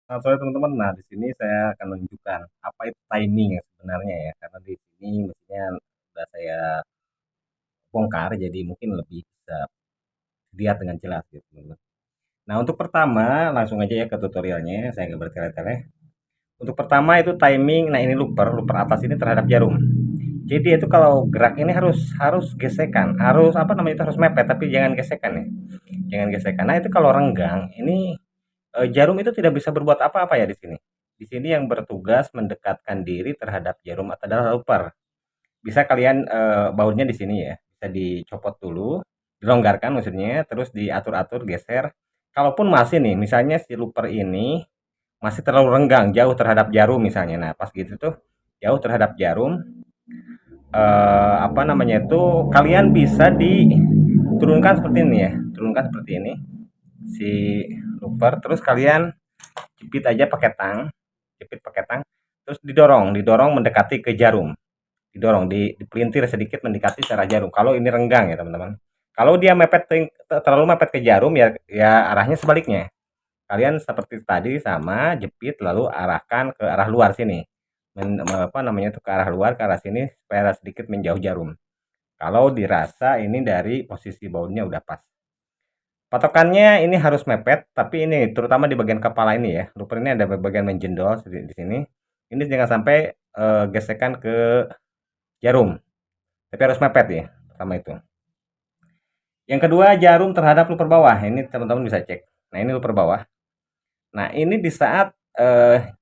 Selamat sore teman-teman. Nah, di sini saya akan menunjukkan apa itu timing ya sebenarnya ya. Karena di sini mestinya sudah saya bongkar, jadi mungkin lebih bisa dilihat dengan jelas gitu teman-teman. Nah, untuk pertama langsung aja ya ke tutorialnya. Saya nggak bertele-tele. Untuk pertama itu timing. Nah, ini looper atas ini terhadap jarum. Jadi itu kalau gerak ini harus harus gesekan, harus apa namanya itu harus mepet, tapi jangan gesekan ya. Jangan gesekan. Nah, itu kalau renggang ini jarum itu tidak bisa berbuat apa-apa ya di sini. Di sini yang bertugas mendekatkan diri terhadap jarum adalah looper. Bisa kalian bautnya di sini ya, bisa dicopot dulu, dilonggarkan maksudnya, terus diatur-atur, geser. Kalaupun masih nih, misalnya si looper ini masih terlalu renggang, jauh terhadap jarum misalnya. Nah, pas gitu tuh jauh terhadap jarum, apa namanya itu, kalian bisa diturunkan seperti ini ya, turunkan seperti ini si looper, terus kalian jepit aja pakai tang, jepit pakai tang, terus didorong, didorong mendekati ke jarum, didorong, dipelintir sedikit mendekati arah jarum. Kalau ini renggang ya teman-teman. Kalau dia mepet terlalu mepet ke jarum ya ya arahnya sebaliknya. Kalian seperti tadi sama jepit lalu arahkan ke arah luar sini. Apa namanya itu ke arah luar ke arah sini supaya sedikit menjauh jarum. Kalau dirasa ini dari posisi bautnya udah pas. Patokannya ini harus mepet, tapi ini terutama di bagian kepala ini ya. Looper ini ada bagian menjendol di sini. Ini jangan sampai gesekan ke jarum, tapi harus mepet ya, sama itu. Yang kedua, jarum terhadap looper bawah. Ini teman-teman bisa cek. Nah, ini looper bawah. Nah, ini di saat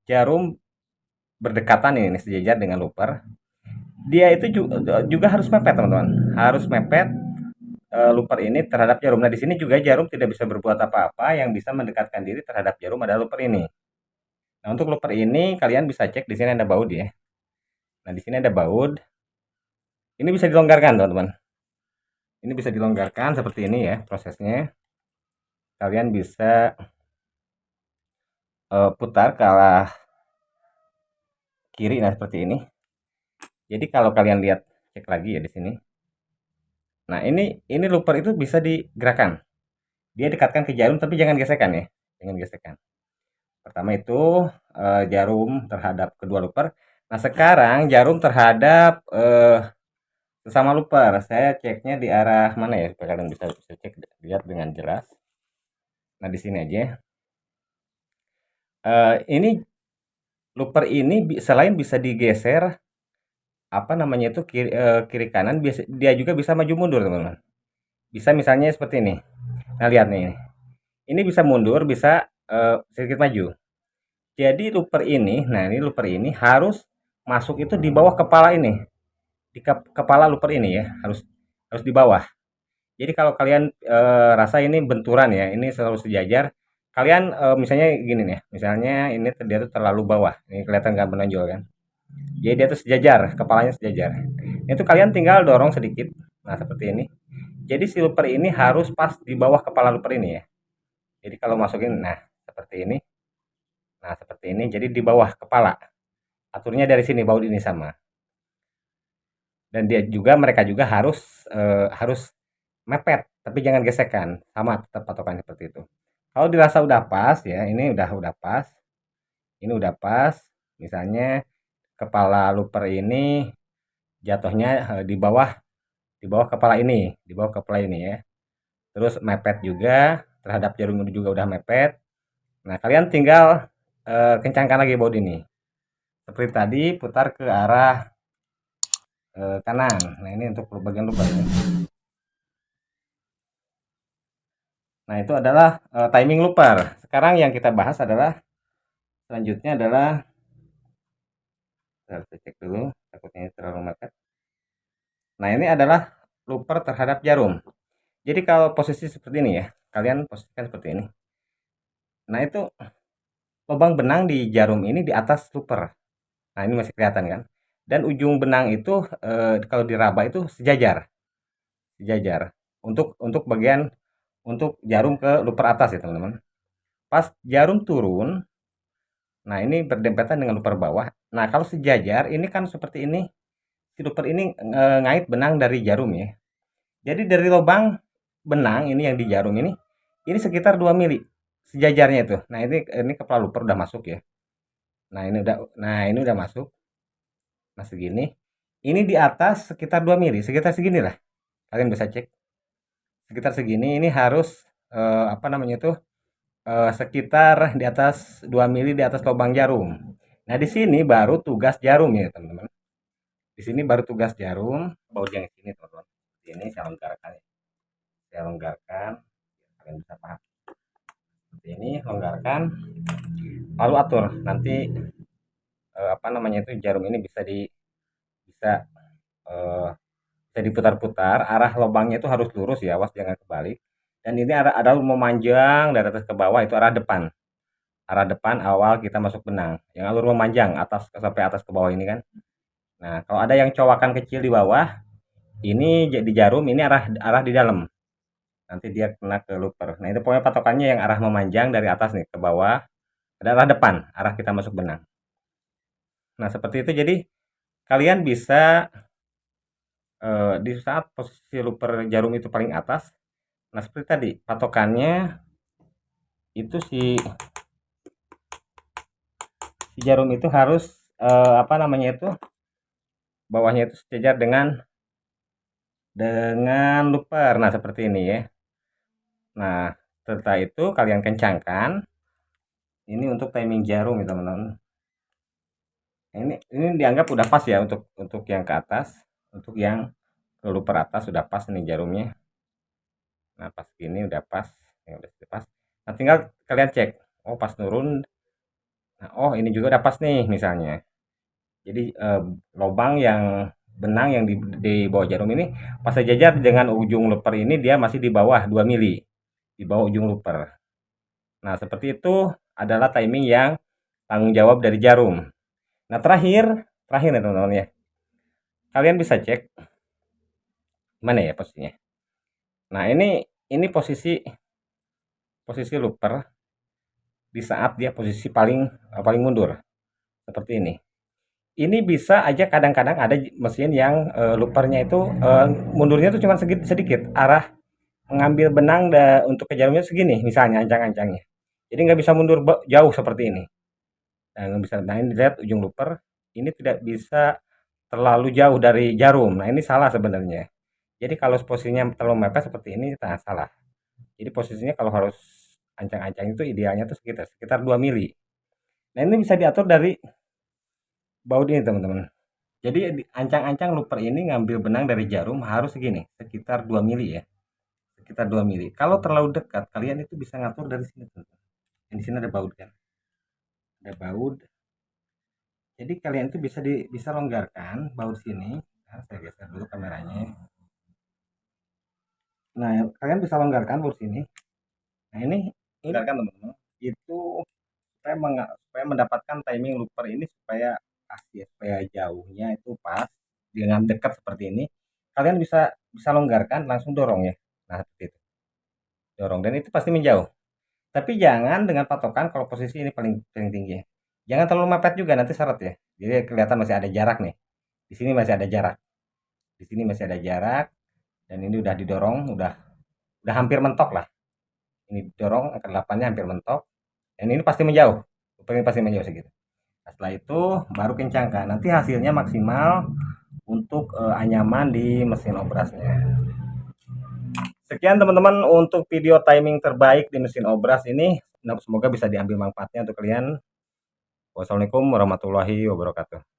jarum berdekatan ini sejajar dengan looper, dia itu juga harus mepet, teman-teman. Harus mepet looper ini terhadap jarum. Nah, di sini juga jarum tidak bisa berbuat apa-apa, yang bisa mendekatkan diri terhadap jarum adalah looper ini. Nah, untuk looper ini kalian bisa cek di sini ada baut ya. Nah, di sini ada baut. Ini bisa dilonggarkan, teman-teman. Ini bisa dilonggarkan seperti ini ya prosesnya. Kalian bisa putar ke arah kiri, nah seperti ini. Jadi kalau kalian lihat cek lagi ya di sini. Nah, ini looper itu bisa digerakkan. Dia dekatkan ke jarum tapi jangan gesekan ya. Jangan gesekan. Pertama itu jarum terhadap kedua looper. Nah, sekarang jarum terhadap sesama looper. Saya ceknya di arah mana ya supaya kalian bisa cek lihat dengan jelas. Nah, di sini aja. Ini looper ini selain bisa digeser apa namanya itu kiri kanan, dia juga bisa maju mundur teman-teman. Bisa misalnya seperti ini. Nah, lihat nih. Ini bisa mundur, bisa sedikit maju. Jadi looper ini, nah ini looper ini harus masuk itu di bawah kepala ini. Di kepala looper ini ya, harus harus di bawah. Jadi kalau kalian rasa ini benturan ya, ini selalu sejajar. Kalian misalnya gini nih, misalnya ini dia tuh terlalu bawah. Ini kelihatan nggak menonjol kan? Jadi dia tuh sejajar, kepalanya sejajar. Itu kalian tinggal dorong sedikit. Nah, seperti ini. Jadi si looper ini harus pas di bawah kepala looper ini ya. Jadi kalau masukin, nah seperti ini. Nah, seperti ini. Jadi di bawah kepala. Aturnya dari sini, baut ini sama. Dan dia juga mereka juga harus mepet, tapi jangan gesekan. Sama tetap patokan seperti itu. Kalau dirasa udah pas ya, ini udah pas. Ini udah pas. Misalnya kepala looper ini jatuhnya di bawah kepala ini, di bawah kepala ini ya. Terus mepet juga terhadap jarum ini juga udah mepet. Nah, kalian tinggal kencangkan lagi baut ini. Seperti tadi putar ke arah kanan. Nah, ini untuk bagian lubang ya. Nah, itu adalah timing looper. Sekarang yang kita bahas adalah selanjutnya adalah harus cek dulu takutnya terlalu mepet. Nah, ini adalah looper terhadap jarum. Jadi kalau posisi seperti ini ya, kalian posisikan seperti ini. Nah, itu lubang benang di jarum ini di atas looper. Nah, ini masih kelihatan kan? Dan ujung benang itu kalau diraba itu sejajar, sejajar. Untuk bagian untuk jarum ke looper atas ya, teman-teman. Pas jarum turun, nah ini berdempetan dengan looper bawah. Nah, kalau sejajar ini kan seperti ini. Si looper ini ngait benang dari jarum ya. Jadi dari lubang benang ini yang di jarum ini sekitar 2 mili sejajarnya itu. Nah, ini kepala luper udah masuk ya. Nah, ini udah masuk. Nah, segini. Ini di atas sekitar 2 mili, sekitar segini lah. Kalian bisa cek. Sekitar segini ini harus apa namanya itu? Sekitar di atas 2 mili di atas lubang jarum. Nah, di sini baru tugas jarum ya, teman-teman. Di sini baru tugas jarum, baut yang sini, teman-teman. Ini saya longgarkan ya. Saya longgarkan, kalian bisa paham. Seperti ini, longgarkan. Lalu atur nanti apa namanya itu jarum ini bisa eh, bisa diputar-putar, arah lubangnya itu harus lurus ya, awas jangan kebalik. Dan ini ada memanjang dari atas ke bawah, itu arah depan. Arah depan awal kita masuk benang. Yang alur memanjang atas sampai atas ke bawah ini kan. Nah, kalau ada yang cowakan kecil di bawah, ini jadi jarum, ini arah arah di dalam. Nanti dia kena ke looper. Nah, itu pokoknya patokannya yang arah memanjang dari atas nih ke bawah, ada arah depan, arah kita masuk benang. Nah, seperti itu jadi kalian bisa di saat posisi looper jarum itu paling atas. Nah, seperti tadi, patokannya itu si jarum itu harus apa namanya itu bawahnya itu sejajar dengan looper. Nah, seperti ini ya. Nah, setelah itu kalian kencangkan. Ini untuk timing jarum ya, teman-teman. Nah, ini dianggap udah pas ya untuk yang ke atas, untuk yang ke looper atas sudah pas nih jarumnya. Nah, pas gini udah pas, ya udah pas. Nah, tinggal kalian cek. Oh, pas turun. Nah, oh ini juga udah pas nih misalnya. Jadi lubang yang benang yang di bawah jarum ini pas sejajar dengan ujung looper ini dia masih di bawah 2 mili. Di bawah ujung looper. Nah, seperti itu adalah timing yang tanggung jawab dari jarum. Nah, terakhir nih teman-teman ya. Kalian bisa cek mana ya posisinya. Nah, ini posisi looper di saat dia posisi paling mundur seperti ini. Ini bisa aja kadang-kadang ada mesin yang loopernya itu mundurnya tuh cuma sedikit arah mengambil benang untuk ke jarumnya segini misalnya ancang-ancangnya. Jadi nggak bisa mundur jauh seperti ini. Nah, nggak bisa. Nah, ini lihat ujung looper ini tidak bisa terlalu jauh dari jarum. Nah, ini salah sebenarnya. Jadi kalau posisinya terlalu mepet seperti ini, nah salah. Jadi posisinya kalau harus ancang-ancang itu idealnya tuh sekitar 2 mili. Nah, ini bisa diatur dari baut ini, teman-teman. Jadi ancang-ancang looper ini ngambil benang dari jarum harus segini, sekitar 2 mili ya. Sekitar 2 mili. Kalau terlalu dekat, kalian itu bisa ngatur dari sini, teman-teman. Di sini ada baut kan. Ada baut. Jadi kalian itu bisa longgarkan baut sini. Nah, saya geser dulu kameranya. Nah, kalian bisa longgarkan baut sini. Nah, ini longgarkan, teman-teman. Itu supaya mendapatkan timing looper ini supaya pas ya, supaya jauhnya itu pas dengan dekat seperti ini. Kalian bisa longgarkan langsung dorong ya. Nah, seperti itu. Dorong dan itu pasti menjauh. Tapi jangan dengan patokan kalau posisi ini paling paling tinggi ya. Jangan terlalu mepet juga nanti seret ya. Jadi kelihatan masih ada jarak nih. Di sini masih ada jarak. Di sini masih ada jarak dan ini udah didorong, udah hampir mentok lah. Ini didorong angka 8-nya hampir mentok. Dan ini pasti menjauh. Ini pasti menjauh segitu. Nah, setelah itu baru kencangkan. Nanti hasilnya maksimal untuk anyaman di mesin obrasnya. Sekian teman-teman untuk video timing terbaik di mesin obras ini. Semoga bisa diambil manfaatnya untuk kalian. Wassalamualaikum warahmatullahi wabarakatuh.